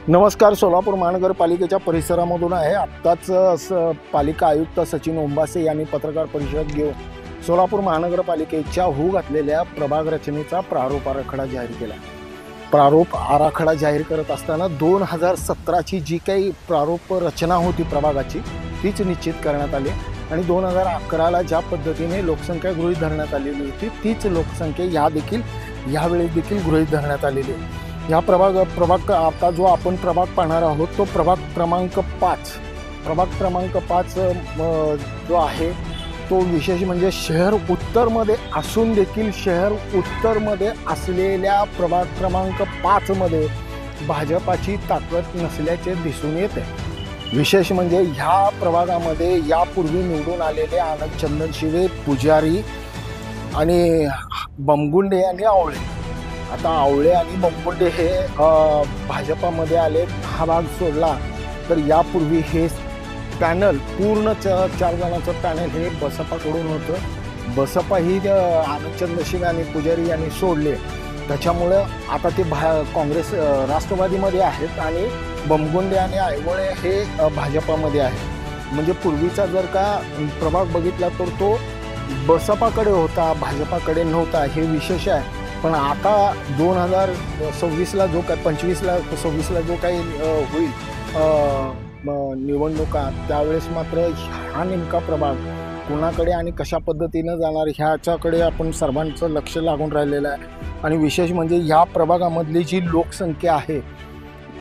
नमस्कार. सोलापूर महानगरपालिकेच्या परिसरामधून आहे. आत्ताच पालिका आयुक्त सचिन ओंबासे यांनी पत्रकार परिषद घेऊन सोलापूर महानगरपालिकेच्या होऊ घातलेल्या प्रभाग रचनेचा प्रारूप आराखडा जाहीर केला. प्रारूप आराखडा जाहीर करत असताना 2017ची जी काही प्रारूप रचना होती प्रभागाची तीच निश्चित करण्यात आली आणि 2011ला ज्या पद्धतीने लोकसंख्या गृहीत धरण्यात आलेली होती तीच लोकसंख्या यावेळी देखील गृहीत धरण्यात आलेली आहे. या प्रभाग आता जो आपण प्रभाग पाहणार आहोत तो प्रभाग क्रमांक 5 जो आहे तो विशेष म्हणजे शहर उत्तरमध्ये असून देखील शहर उत्तरमध्ये असलेल्या प्रभाग क्रमांक 5 मध्ये भाजपाची ताकद नसल्याचे दिसून येते. विशेष म्हणजे ह्या प्रभागामध्ये यापूर्वी निवडून आलेले आनंद चंदनशिवे, पुजारी आणि बमगुंडे आणि आवळे. आता आवळे आणि बमगुंडे हे भाजपामध्ये आले. हा भाग सोडला तर यापूर्वी हे पॅनल पूर्ण 4 जणांचं पॅनल हे बसपाकडून होतं. बसपा ही आनंद चंद्रशिवे आणि पुजारी यांनी सोडले. त्याच्यामुळं आता ते काँग्रेस राष्ट्रवादीमध्ये आहेत आणि बमगुंडे आणि आयवळे हे भाजपामध्ये आहेत. म्हणजे पूर्वीचा जर का प्रभाग बघितला तर तो बसपाकडे होता, भाजपाकडे नव्हता. हे विशेष आहे. पण आता 2026ला जो काय 26ला जो काही होईल निवडणुका त्यावेळेस मात्र हा नेमका प्रभाग कोणाकडे आणि कशा पद्धतीनं जाणार ह्याच्याकडे आपण सर्वांचं लक्ष लागून राहिलेलं आहे. आणि विशेष म्हणजे ह्या प्रभागामधली जी लोकसंख्या आहे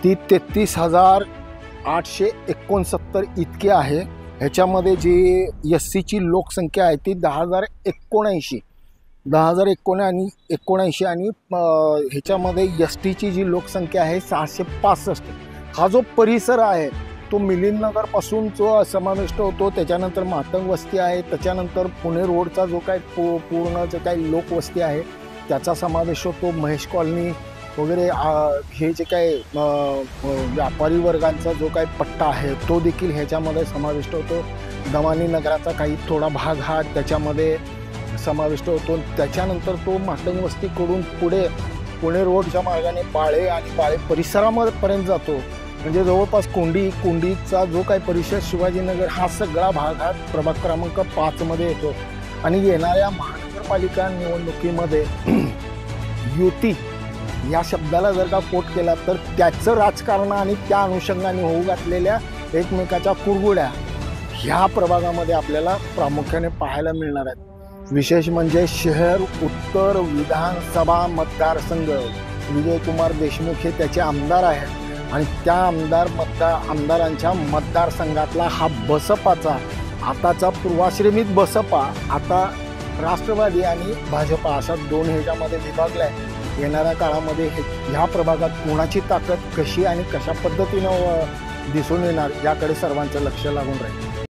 ती 33,869 इतकी आहे. ह्याच्यामध्ये जी SCची लोकसंख्या आहे ती 10,079 आणि ह्याच्यामध्ये STची जी लोकसंख्या आहे 665. हा जो परिसर आहे तो मिलिंदनगरपासून जो समाविष्ट होतो. त्याच्यानंतर मातंग वस्ती आहे, त्याच्यानंतर पुणे रोडचा जो काय पूर्ण जो काही लोकवस्ती आहे त्याचा समावेश होतो. महेश कॉलनी वगैरे हे जे काय व्यापारी वर्गांचा जो काही पट्टा आहे तो देखील ह्याच्यामध्ये समाविष्ट होतो. दमानी नगराचा काही थोडा भाग हा त्याच्यामध्ये समाविष्ट होतो. त्याच्यानंतर तो मातंग वस्तीकडून पुणे रोडच्या मार्गाने बाळे आणि बाळे परिसरापर्यंत जातो. म्हणजे जवळपास कोंडीचा जो काही परिसर शिवाजीनगर हा सगळा भाग हा प्रभाग क्रमांक 5 मध्ये येतो. आणि येणाऱ्या महानगरपालिका निवडणुकीमध्ये युती या शब्दाला जर का कोट केला तर त्याचं राजकारण आणि त्या अनुषंगाने होऊ घातलेल्या एकमेकाच्या कुरघोड्या ह्या प्रभागामध्ये आपल्याला प्रामुख्याने पाहायला मिळणार आहेत. विशेष म्हणजे शहर उत्तर विधानसभा मतदारसंघ विजयकुमार देशमुख हे त्याचे आमदार आहेत आणि त्या आमदारांच्या मतदारसंघातला हा बसपाचा आताचा पूर्वाश्रमित बसपा आता राष्ट्रवादी आणि भाजपा अशा 2 ह्याच्यामध्ये विभागला आहे. येणाऱ्या काळामध्ये ह्या प्रभागात कोणाची ताकद कशी आणि कशा पद्धतीनं दिसून येणार याकडे सर्वांचं लक्ष लागून राहील.